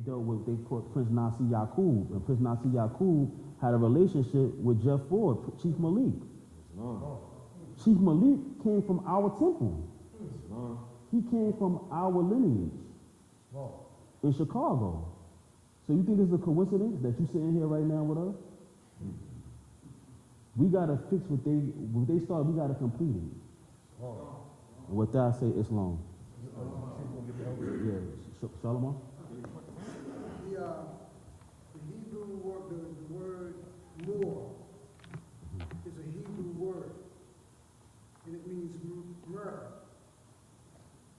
dealt with, they put Prince Nasir Yaqub, and Prince Nasir Yaqub had a relationship with Jeff Ford, Chief Malik. Chief Malik came from our temple. He came from our lineage in Chicago. So you think this is a coincidence that you're sitting here right now with us? We gotta fix what they started. We gotta complete it. And with that, I say Islam. Yeah, Shalom. The Hebrew word, the word "more" is a Hebrew word, and it means myrrh.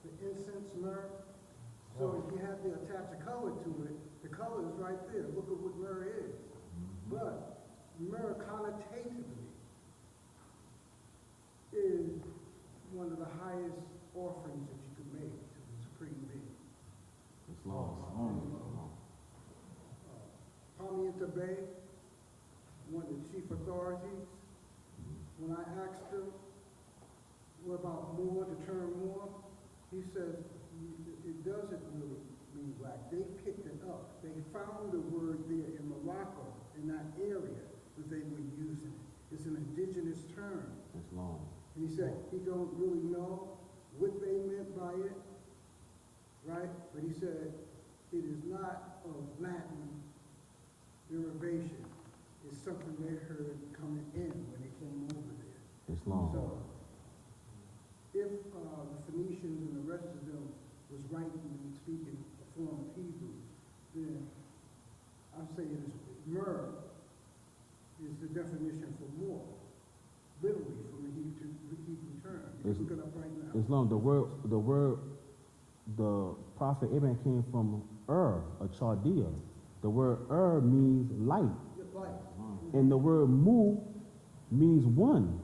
The incense myrrh. So if you have to attach a color to it, the color is right there. Look at what myrrh is. But myrrh connotatively is one of the highest offerings that you could make to the Supreme Being. Pamienta Bay, one of the chief authorities, when I asked him what about more, the term more, he said it doesn't really mean black. They picked it up. They found the word there in Morocco, in that area, that they were using it. It's an indigenous term. And he said he don't really know what they meant by it, right? But he said it is not of Latin derivation. It's something they heard coming in when they came over there. So if the Phoenicians and the rest of them was writing and speaking a form of Hebrew, then I'm saying myrrh is the definition for more, literally from the Hebrew term. You look it up right now. Islam, the prophet Abraham came from a Chaldea. The word means light. And the word mu means one.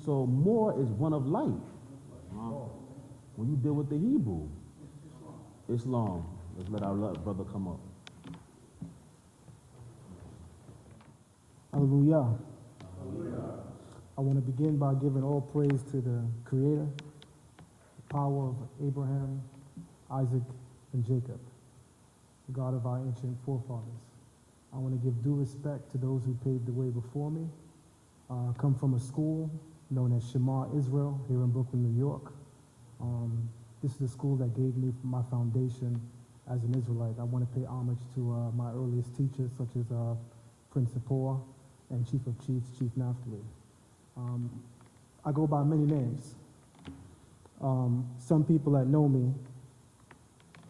So more is one of light. When you deal with the Hebrew. Islam. Let's let our brother come up. Hallelujah. I want to begin by giving all praise to the Creator, the power of Abraham, Isaac, and Jacob, the God of our ancient forefathers. I want to give due respect to those who paved the way before me. I come from a school known as Shema Israel here in Brooklyn, New York. This is the school that gave me my foundation as an Israelite. I want to pay homage to my earliest teachers, such as Prince Sapor and Chief of Chiefs, Chief Naphtali. I go by many names. Some people that know me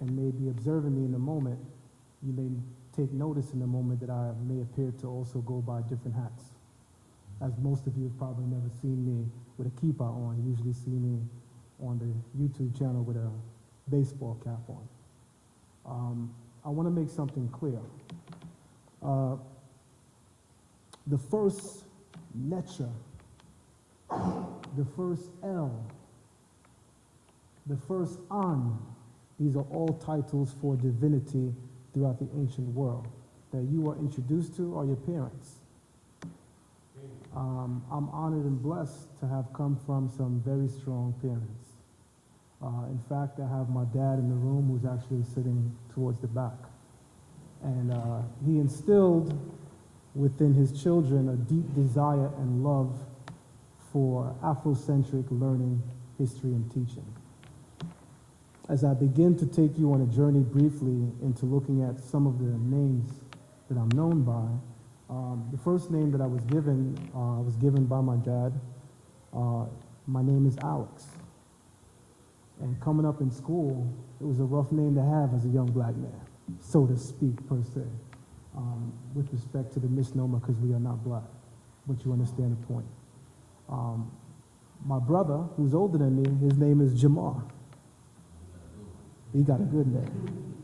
and may be observing me in the moment, you may take notice in the moment that I may appear to also go by different hats. As most of you have probably never seen me with a kippah on. You usually see me on the YouTube channel with a baseball cap on. I want to make something clear. The first Necha, the first El, the first An, these are all titles for divinity throughout the ancient world that you are introduced to or your parents. I'm honored and blessed to have come from some very strong parents. In fact, I have my dad in the room who's actually sitting towards the back. And he instilled within his children a deep desire and love for Afrocentric learning, history, and teaching. As I begin to take you on a journey briefly into looking at some of the names that I'm known by, the first name that I was given by my dad. My name is Alex. And coming up in school, it was a rough name to have as a young black man, so to speak, per se, with respect to the misnomer, because we are not black, but you understand the point. My brother, who's older than me, his name is Jamar. He got a good name.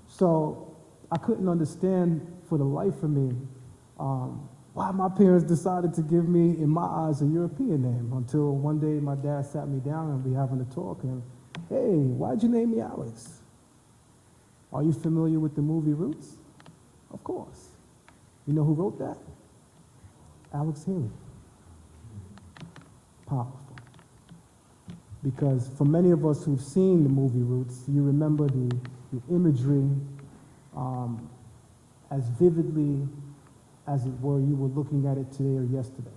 So I couldn't understand for the life of me why my parents decided to give me, in my eyes, a European name, until one day my dad sat me down and we having a talk, and, hey, why'd you name me Alex? Are you familiar with the movie Roots? Of course. You know who wrote that? Alex Haley. Powerful. Because for many of us who've seen the movie Roots, you remember the imagery as vividly as it were you were looking at it today or yesterday.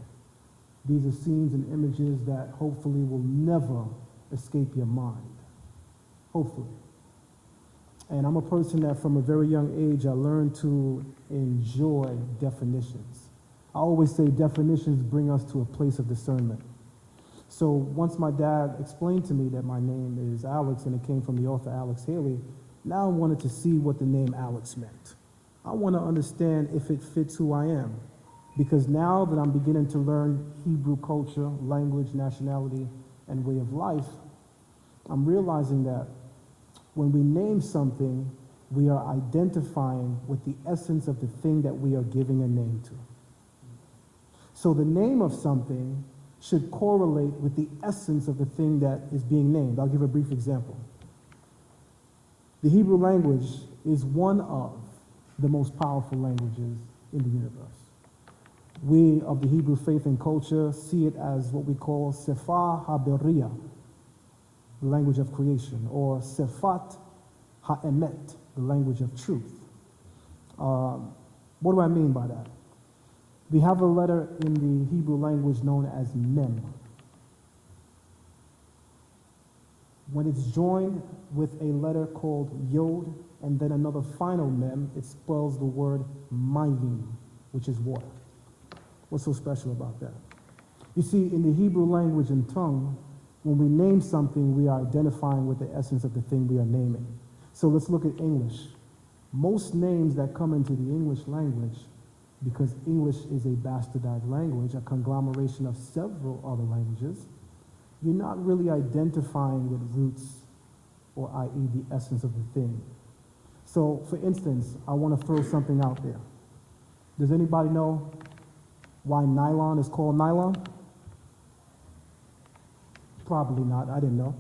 These are scenes and images that hopefully will never escape your mind. Hopefully. And I'm a person that from a very young age, I learned to enjoy definitions. I always say definitions bring us to a place of discernment. So once my dad explained to me that my name is Alex and it came from the author Alex Haley, now I wanted to see what the name Alex meant. I want to understand if it fits who I am. Because now that I'm beginning to learn Hebrew culture, language, nationality, and way of life, I'm realizing that when we name something, we are identifying with the essence of the thing that we are giving a name to. So the name of something should correlate with the essence of the thing that is being named. I'll give a brief example. The Hebrew language is one of the most powerful languages in the universe. We of the Hebrew faith and culture see it as what we call Sefa HaBeriyah, the language of creation, or Sefat HaEmet, the language of truth. What do I mean by that? We have a letter in the Hebrew language known as Mem. When it's joined with a letter called Yod and then another final Mem, it spells the word Mayim, which is water. What's so special about that? You see, in the Hebrew language and tongue, when we name something, we are identifying with the essence of the thing we are naming. So let's look at English. Most names that come into the English language, because English is a bastardized language, a conglomeration of several other languages, you're not really identifying with roots, or i.e. the essence of the thing. So, for instance, I want to throw something out there. Does anybody know why nylon is called nylon? Probably not, I didn't know.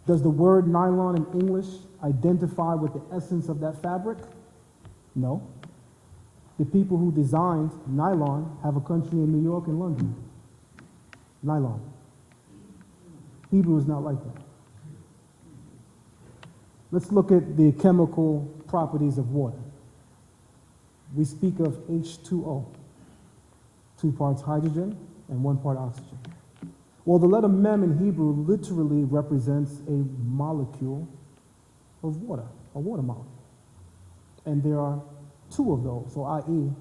Does the word nylon in English identify with the essence of that fabric? No. The people who designed nylon have a country in New York and London. Nylon. Hebrew is not like that. Let's look at the chemical properties of water. We speak of H2O, 2 parts hydrogen and 1 part oxygen. Well, the letter Mem in Hebrew literally represents a molecule of water, a water molecule. And there are 2 of those, so i.e.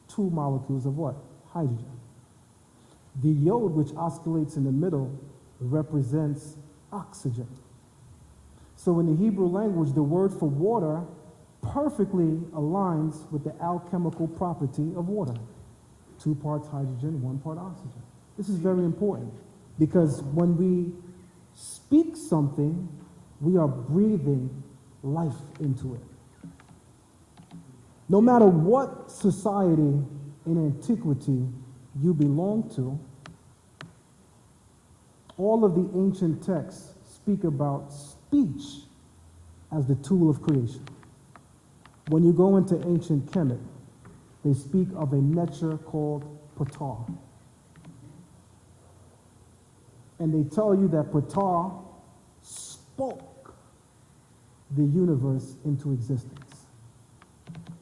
2 molecules of what? Hydrogen. The Yod, which oscillates in the middle, represents oxygen. So in the Hebrew language, the word for water perfectly aligns with the alchemical property of water. 2 parts hydrogen, 1 part oxygen. This is very important because when we speak something, we are breathing life into it. No matter what society in antiquity you belong to, all of the ancient texts speak about speech as the tool of creation. When you go into ancient Kemet, they speak of a nature called Ptah. And they tell you that Ptah spoke the universe into existence.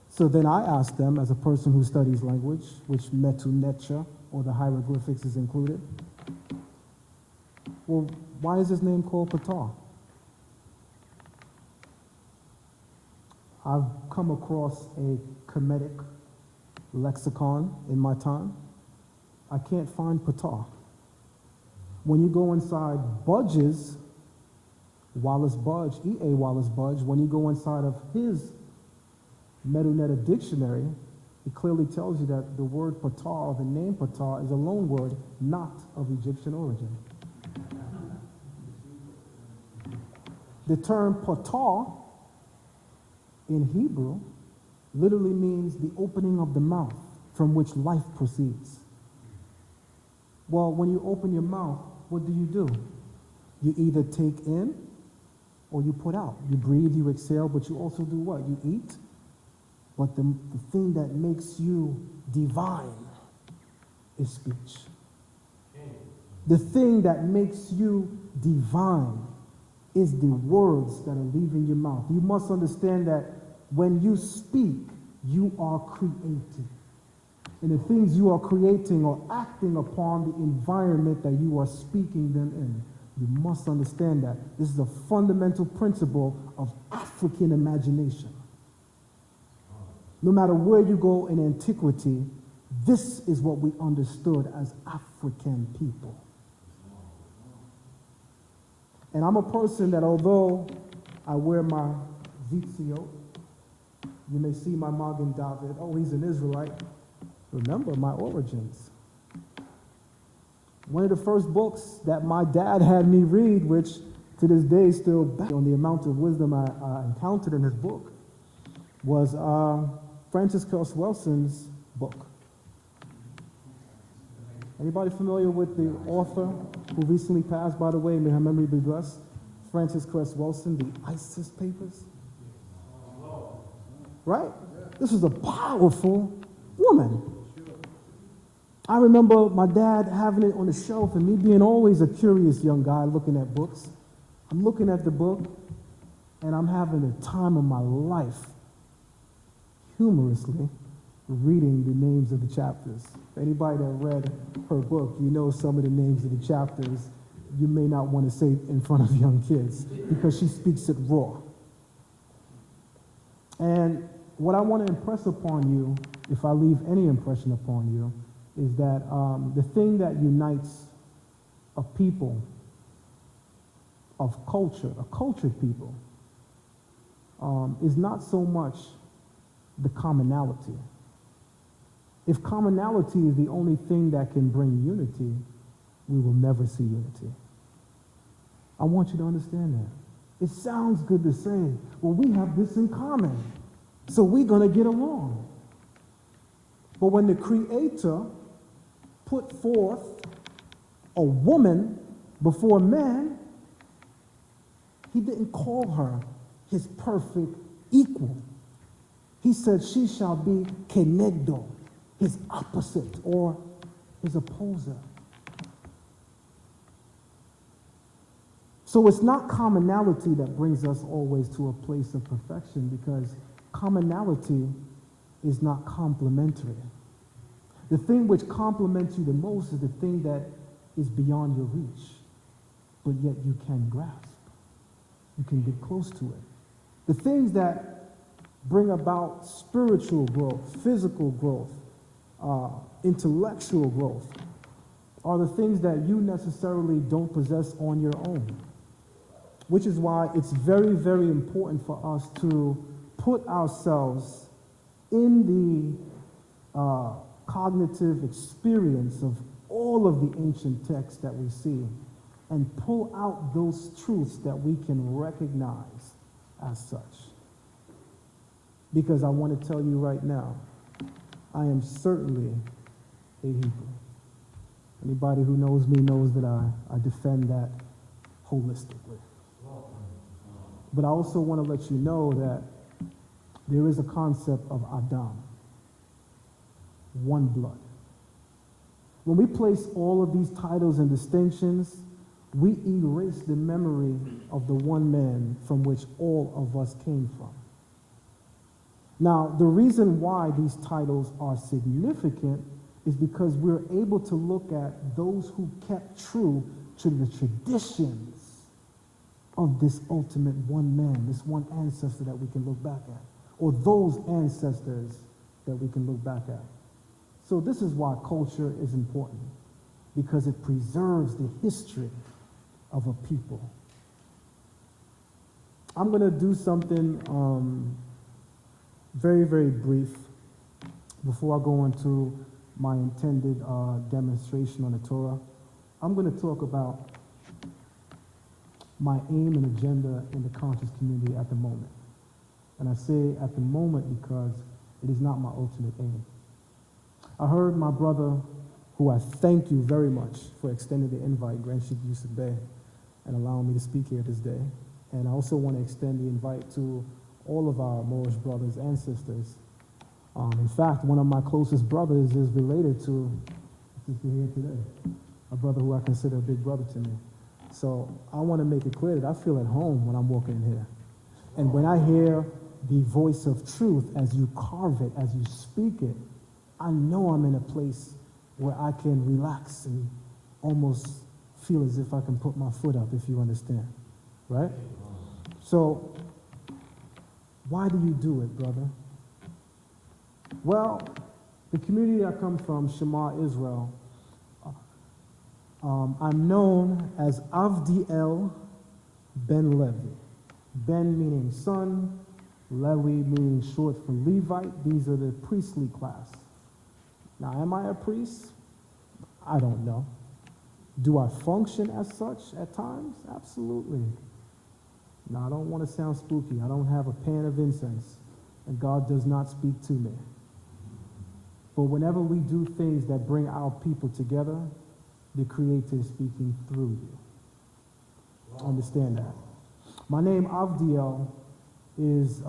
So then I asked them, as a person who studies language, which Metu Necha, or the hieroglyphics is included, well, why is his name called Ptah? I've come across a Kemetic lexicon in my time. I can't find Ptah. When you go inside Budge's, Wallace Budge, E.A. Wallace Budge, when you go inside of his Medu-Netta dictionary, it clearly tells you that the word Ptah, or the name Ptah, is a loan word not of Egyptian origin. The term Ptah in Hebrew literally means the opening of the mouth from which life proceeds. Well, when you open your mouth, what do? You either take in or you put out. You breathe, you exhale, but you also do what? You eat. But the thing that makes you divine is speech. The thing that makes you divine is the words that are leaving your mouth. You must understand that when you speak, you are creating. And the things you are creating are acting upon the environment that you are speaking them in. You must understand that. This is a fundamental principle of African imagination. No matter where you go in antiquity, this is what we understood as African people. And I'm a person that, although I wear my Zitzio, you may see my Magen David, oh, he's an Israelite. Remember my origins. One of the first books that my dad had me read, which to this day still back on the amount of wisdom I encountered in his book, was Francis Wilson's book. Anybody familiar with the author who recently passed, by the way, may her memory be blessed? Francis Cress Wilson, the ISIS Papers. Right? This was a powerful woman. I remember my dad having it on the shelf and me being always a curious young guy looking at books. I'm looking at the book and I'm having the time of my life, humorously, reading the names of the chapters. Anybody that read her book, you know some of the names of the chapters you may not want to say in front of young kids because she speaks it raw. And what I want to impress upon you, if I leave any impression upon you, is that the thing that unites a people of culture, a cultured people, is not so much the commonality. If commonality is the only thing that can bring unity, we will never see unity. I want you to understand that. It sounds good to say, well, we have this in common, so we're going to get along. But when the Creator put forth a woman before man, he didn't call her his perfect equal. He said she shall be kenegdo, his opposite or his opposer. So it's not commonality that brings us always to a place of perfection, because commonality is not complementary. The thing which complements you the most is the thing that is beyond your reach, but yet you can grasp. You can get close to it. The things that bring about spiritual growth, physical growth, intellectual growth, are the things that you necessarily don't possess on your own. Which is why it's very, very important for us to put ourselves in the cognitive experience of all of the ancient texts that we see and pull out those truths that we can recognize as such. Because I want to tell you right now, I am certainly a Hebrew. Anybody who knows me knows that I defend that holistically. But I also want to let you know that there is a concept of Adam, one blood. When we place all of these titles and distinctions, we erase the memory of the one man from which all of us came from. Now, the reason why these titles are significant is because we're able to look at those who kept true to the traditions of this ultimate one man, this one ancestor that we can look back at, or those ancestors that we can look back at. So this is why culture is important, because it preserves the history of a people. I'm going to do something very, very brief before I go into my intended demonstration on the Torah. I'm going to talk about my aim and agenda in the conscious community at the moment. And I say at the moment because it is not my ultimate aim. I heard my brother, who I thank you very much for extending the invite, Grand Sheikh Yusuf Bey, and allowing me to speak here this day. And I also want to extend the invite to all of our Moorish brothers and sisters. In fact, one of my closest brothers is related to, here today, a brother who I consider a big brother to me. So I want to make it clear that I feel at home when I'm walking in here. And when I hear the voice of truth as you carve it, as you speak it, I know I'm in a place where I can relax and almost feel as if I can put my foot up, if you understand, right? So why do you do it, brother? Well, the community I come from, Shema Israel, I'm known as Avdi-El ben Levi. Ben meaning son, Levi meaning short for Levite. These are the priestly class. Now, am I a priest? I don't know. Do I function as such at times? Absolutely. Now, I don't want to sound spooky. I don't have a pan of incense, and God does not speak to me. But whenever we do things that bring our people together, the Creator is speaking through you. Understand that. My name, Avdi-El, is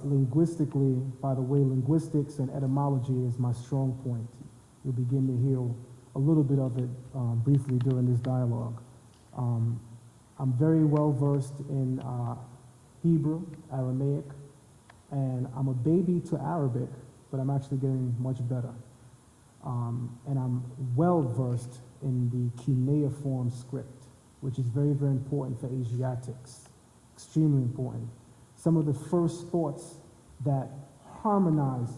linguistically, by the way, linguistics and etymology is my strong point. You'll begin to hear a little bit of it briefly during this dialogue. I'm very well versed in Hebrew, Aramaic, and I'm a baby to Arabic, but I'm actually getting much better. And I'm well versed in the cuneiform script, which is very, very important for Asiatics, extremely important. Some of the first thoughts that harmonize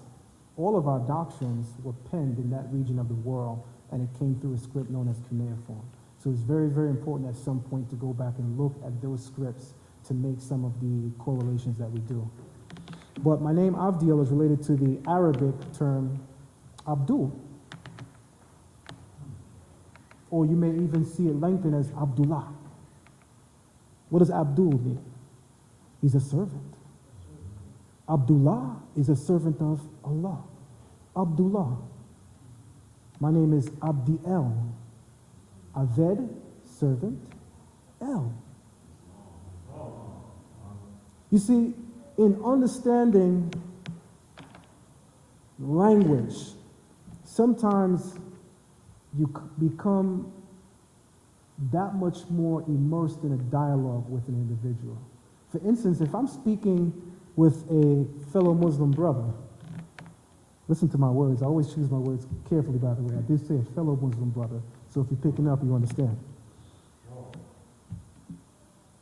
all of our doctrines were penned in that region of the world, and it came through a script known as cuneiform. So it's very, very important at some point to go back and look at those scripts to make some of the correlations that we do. But my name, Avdi-El, is related to the Arabic term Abdul. Or you may even see it lengthened as Abdullah. What does Abdul mean? He's a servant. Abdullah is a servant of Allah. Abdullah. My name is Avdi-El. Aved, servant, El. You see, in understanding language, sometimes you become that much more immersed in a dialogue with an individual. For instance, if I'm speaking with a fellow Muslim brother, listen to my words. I always choose my words carefully, by the way. I did say a fellow Muslim brother, so if you're picking up, you understand.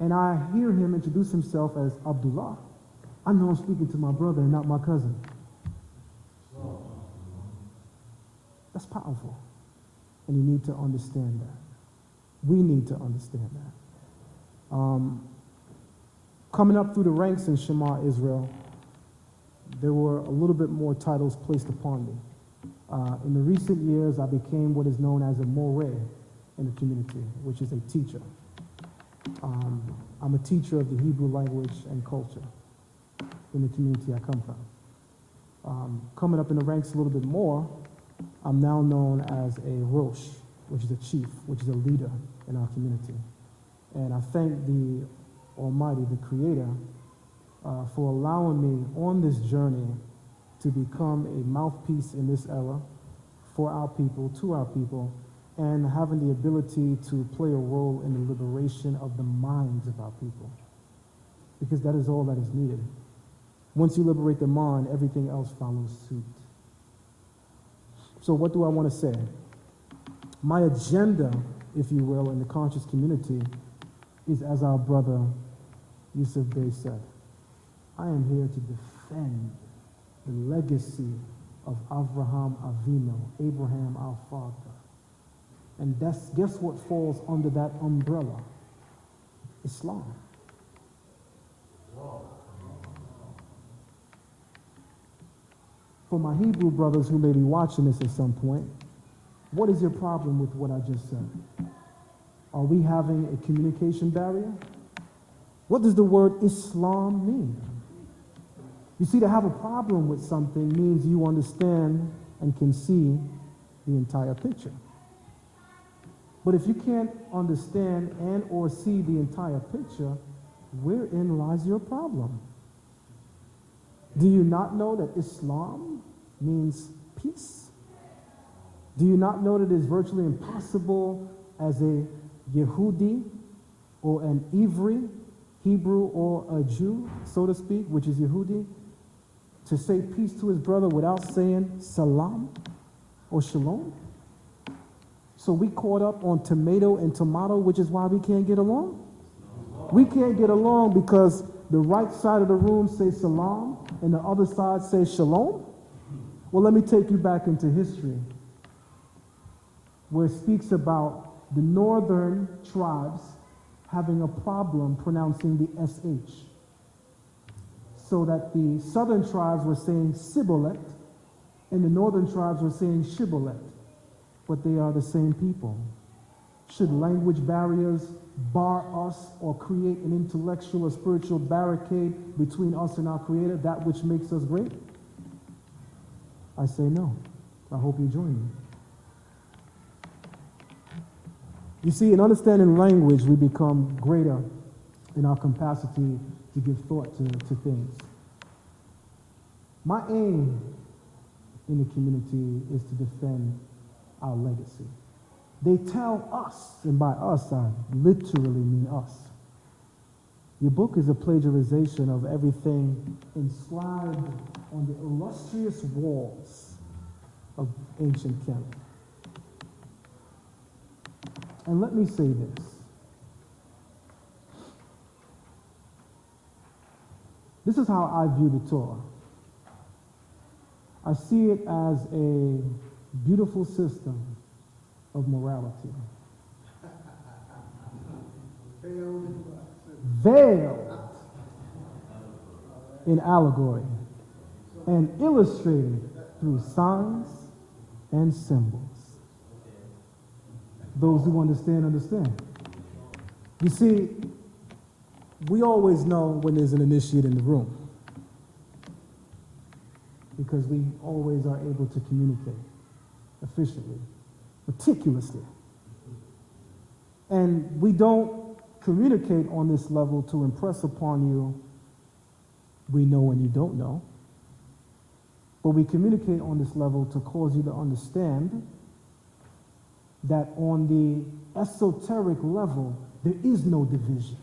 And I hear him introduce himself as Abdullah. I know I'm speaking to my brother and not my cousin. That's powerful. And you need to understand that. We need to understand that. Coming up through the ranks in Shema Israel, there were a little bit more titles placed upon me. In the recent years, I became what is known as a Moorish in the community, which is a teacher. I'm a teacher of the Hebrew language and culture in the community I come from. Coming up in the ranks a little bit more, I'm now known as a Rosh, which is a chief, which is a leader in our community. And I thank the Almighty, the Creator, for allowing me on this journey to become a mouthpiece in this era for our people, to our people, and having the ability to play a role in the liberation of the minds of our people. Because that is all that is needed. Once you liberate the mind, everything else follows suit. So what do I want to say? My agenda, if you will, in the conscious community is, as our brother Yusuf Bey said, I am here to defend the legacy of Avraham Avinu, Abraham our father. And guess what falls under that umbrella? Islam. For my Hebrew brothers who may be watching this at some point, what is your problem with what I just said? Are we having a communication barrier? What does the word Islam mean? You see, to have a problem with something means you understand and can see the entire picture. But if you can't understand and or see the entire picture, wherein lies your problem? Do you not know that Islam means peace? Do you not know that it is virtually impossible as a Yehudi or an Ivri, Hebrew or a Jew, so to speak, which is Yehudi, to say peace to his brother without saying salam or shalom? So we caught up on tomato and tomato, which is why we can't get along? We can't get along because the right side of the room says salam and the other side says shalom? Well, let me take you back into history, where it speaks about the northern tribes having a problem pronouncing the SH. So that the southern tribes were saying Sibolet, and the northern tribes were saying Shibolet, but they are the same people. Should language barriers bar us or create an intellectual or spiritual barricade between us and our Creator, that which makes us great? I say no. I hope you join me. You see, in understanding language, we become greater in our capacity to give thought to things. My aim in the community is to defend our legacy. They tell us, and by us I literally mean us. Your book is a plagiarization of everything inscribed on the illustrious walls of ancient Clermont. And let me say this. This is how I view the Torah. I see it as a beautiful system of morality. Veiled in allegory and illustrated through signs and symbols. Those who understand, understand. You see, we always know when there's an initiate in the room because we always are able to communicate efficiently, meticulously. And we don't communicate on this level to impress upon you we know when you don't know, but we communicate on this level to cause you to understand that on the esoteric level, there is no division.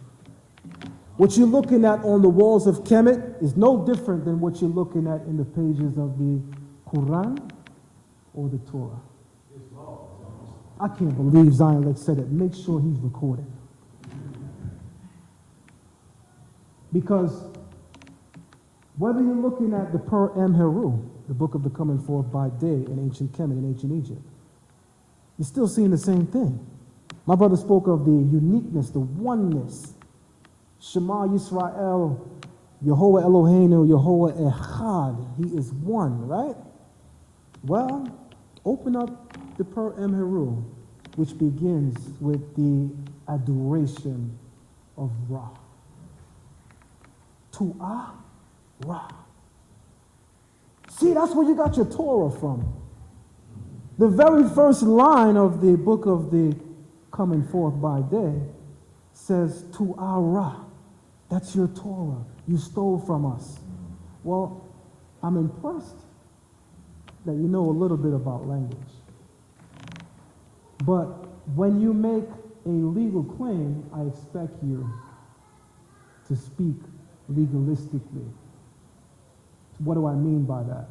What you're looking at on the walls of Kemet is no different than what you're looking at in the pages of the Quran or the Torah. I can't believe Zion Lexx said it. Make sure he's recorded. Because whether you're looking at the Per Em Heru, the book of the coming forth by day in ancient Kemet and ancient Egypt, you're still seeing the same thing. My brother spoke of the uniqueness, the oneness. Shema Yisrael, Yehovah Eloheinu, Yehovah Echad. He is one, right? Well, open up the Per Em Heru, which begins with the adoration of Ra. Tu'ah Ra. See, that's where you got your Torah from. The very first line of the book of the coming forth by day says, Tu'ah Ra. That's your Torah. You stole from us. Well, I'm impressed that you know a little bit about language. But when you make a legal claim, I expect you to speak legalistically. What do I mean by that?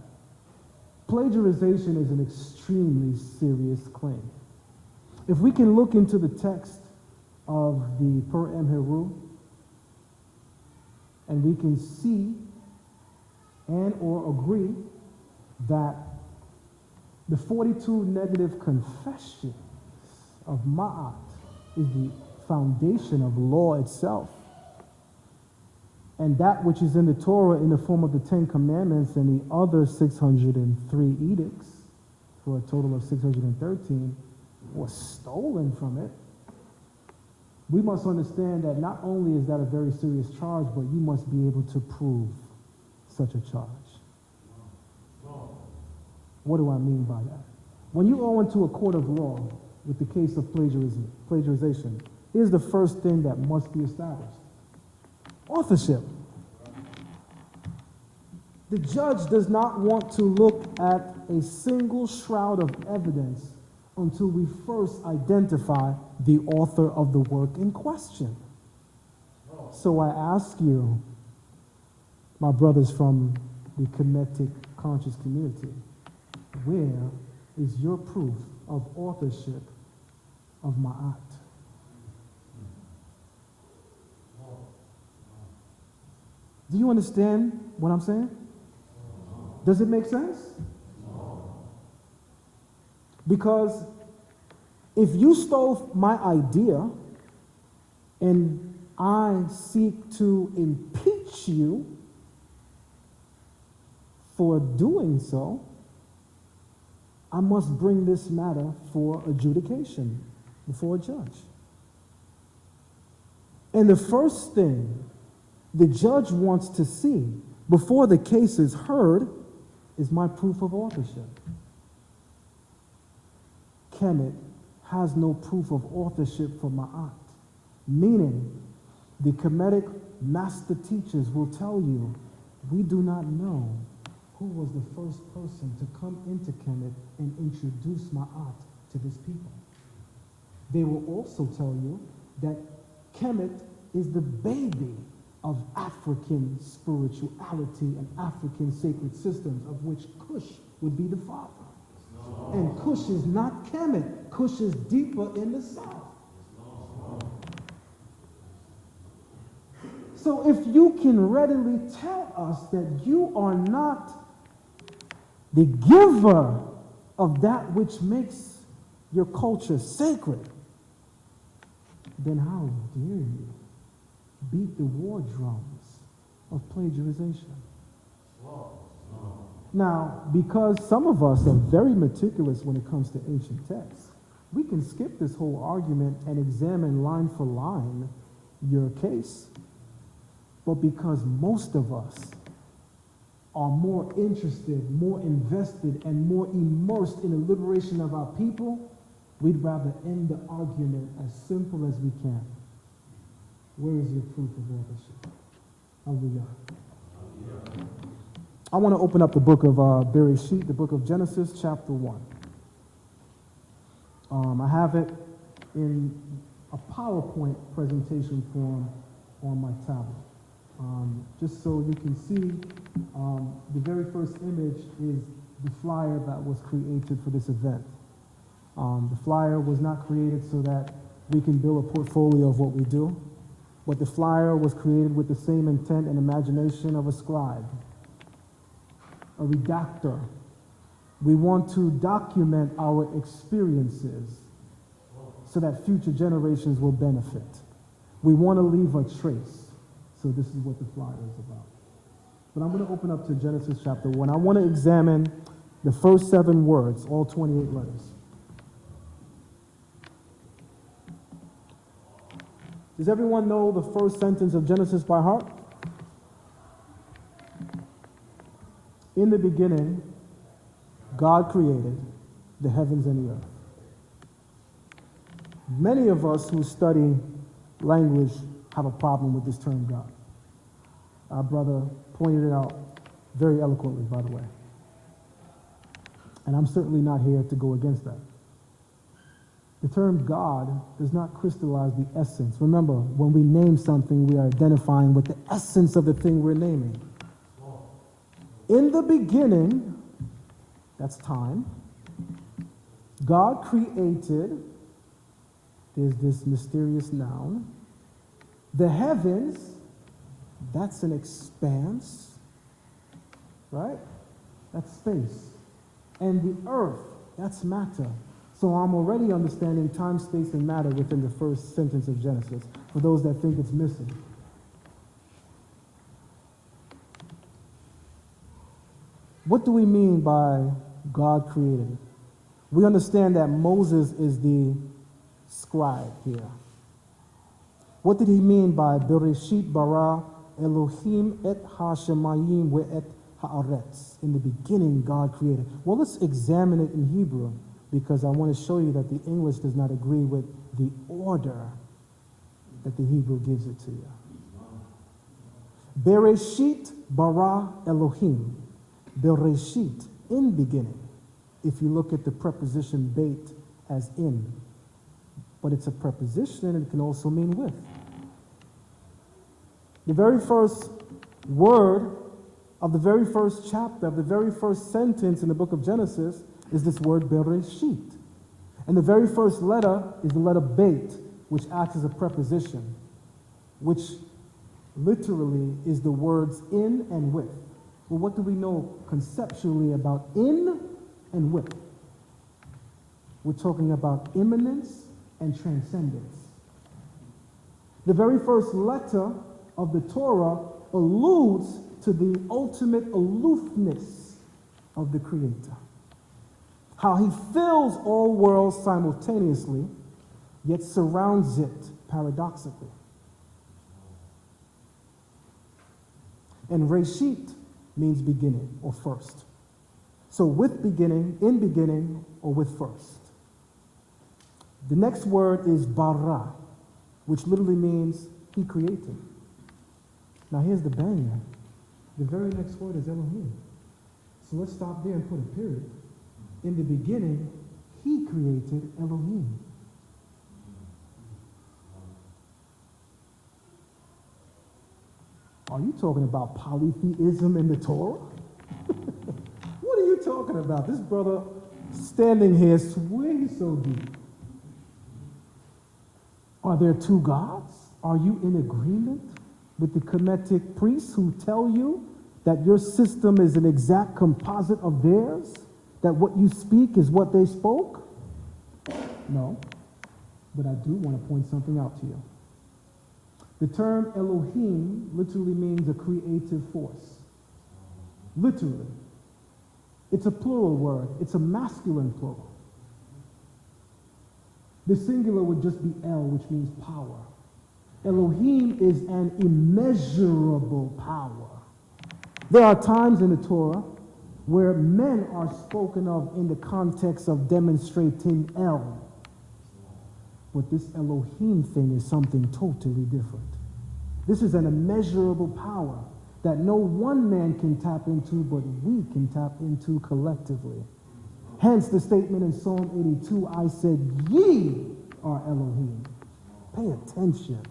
Plagiarization is an extremely serious claim. If we can look into the text of the Per Em Heru, and we can see and or agree that the 42 negative confessions of Ma'at is the foundation of law itself. And that which is in the Torah in the form of the 10 Commandments and the other 603 edicts, for a total of 613, was stolen from it. We must understand that not only is that a very serious charge, but you must be able to prove such a charge. What do I mean by that? When you go into a court of law with the case of plagiarization, here's the first thing that must be established. Authorship. The judge does not want to look at a single shroud of evidence until we first identify the author of the work in question. So I ask you, my brothers from the Kemetic conscious community, where is your proof of authorship of Ma'at? Do you understand what I'm saying? Does it make sense? Because if you stole my idea and I seek to impeach you for doing so, I must bring this matter for adjudication before a judge. And the first thing the judge wants to see before the case is heard is my proof of authorship. Kemet has no proof of authorship for Ma'at, meaning the Kemetic master teachers will tell you, we do not know who was the first person to come into Kemet and introduce Ma'at to this people. They will also tell you that Kemet is the baby of African spirituality and African sacred systems, of which Kush would be the father. No. And Kush is not Kemet. Kush is deeper in the south. No. So if you can readily tell us that you are not the giver of that which makes your culture sacred, then how dare you beat the war drums of plagiarization? Now, because some of us are very meticulous when it comes to ancient texts, we can skip this whole argument and examine line for line your case. But because most of us are more interested, more invested, and more immersed in the liberation of our people, we'd rather end the argument as simple as we can. Where is your proof of authorship? Hallelujah. I want to open up the book of Bereshit, the book of Genesis, chapter 1. I have it in a PowerPoint presentation form on my tablet. Just so you can see, the very first image is the flyer that was created for this event. The flyer was not created so that we can build a portfolio of what we do, but the flyer was created with the same intent and imagination of a scribe, a redactor. We want to document our experiences so that future generations will benefit. We want to leave a trace. So this is what the flyer is about. But I'm going to open up to Genesis chapter 1. I want to examine the first 7 words, all 28 letters. Does everyone know the first sentence of Genesis by heart? In the beginning, God created the heavens and the earth. Many of us who study language have a problem with this term God. Our brother pointed it out very eloquently, by the way. And I'm certainly not here to go against that. The term God does not crystallize the essence. Remember, when we name something, we are identifying with the essence of the thing we're naming. In the beginning, that's time, God created, there's this mysterious noun, the heavens, that's an expanse, right? That's space. And the earth, that's matter. So I'm already understanding time, space, and matter within the first sentence of Genesis, for those that think it's missing. What do we mean by God created? We understand that Moses is the scribe here. What did he mean by Bereshit bara Elohim et ha-shemayim ve et haaretz? In the beginning, God created. Well, let's examine it in Hebrew, because I want to show you that the English does not agree with the order that the Hebrew gives it to you. Bereshit bara Elohim. Bereshit, in beginning. If you look at the preposition beit as in. But it's a preposition and it can also mean with. The very first word of the very first chapter, of the very first sentence in the book of Genesis is this word Bereshit. And the very first letter is the letter Bet, which acts as a preposition, which literally is the words in and with. Well, what do we know conceptually about in and with? We're talking about immanence and transcendence. The very first letter of the Torah alludes to the ultimate aloofness of the Creator. How he fills all worlds simultaneously, yet surrounds it paradoxically. And Reshit means beginning or first. So with beginning, in beginning, or with first. The next word is bara, which literally means he created. Now here's the banger. The very next word is Elohim. So let's stop there and put a period. In the beginning, he created Elohim. Are you talking about polytheism in the Torah? What are you talking about? This brother standing here swing so deep. Are there two gods? Are you in agreement with the Kemetic priests who tell you that your system is an exact composite of theirs? That what you speak is what they spoke? No. But I do want to point something out to you. The term Elohim literally means a creative force. Literally. It's a plural word. It's a masculine plural. The singular would just be El, which means power. Elohim is an immeasurable power. There are times in the Torah where men are spoken of in the context of demonstrating El. But this Elohim thing is something totally different. This is an immeasurable power that no one man can tap into, but we can tap into collectively. Hence the statement in Psalm 82, I said, ye are Elohim. Pay attention.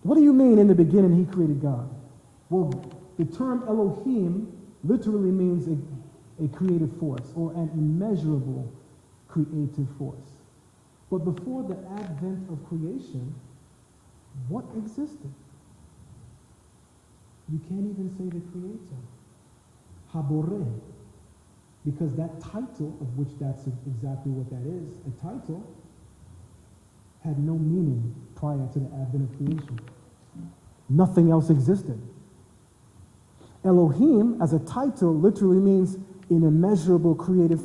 What do you mean in the beginning he created God? Well, the term Elohim literally means a creative force or an immeasurable creative force. But before the advent of creation, what existed? You can't even say the Creator. Haboreh. Because that title, of which that's exactly what that is, a title, had no meaning prior to the advent of creation. Nothing else existed. Elohim, as a title, literally means an immeasurable creative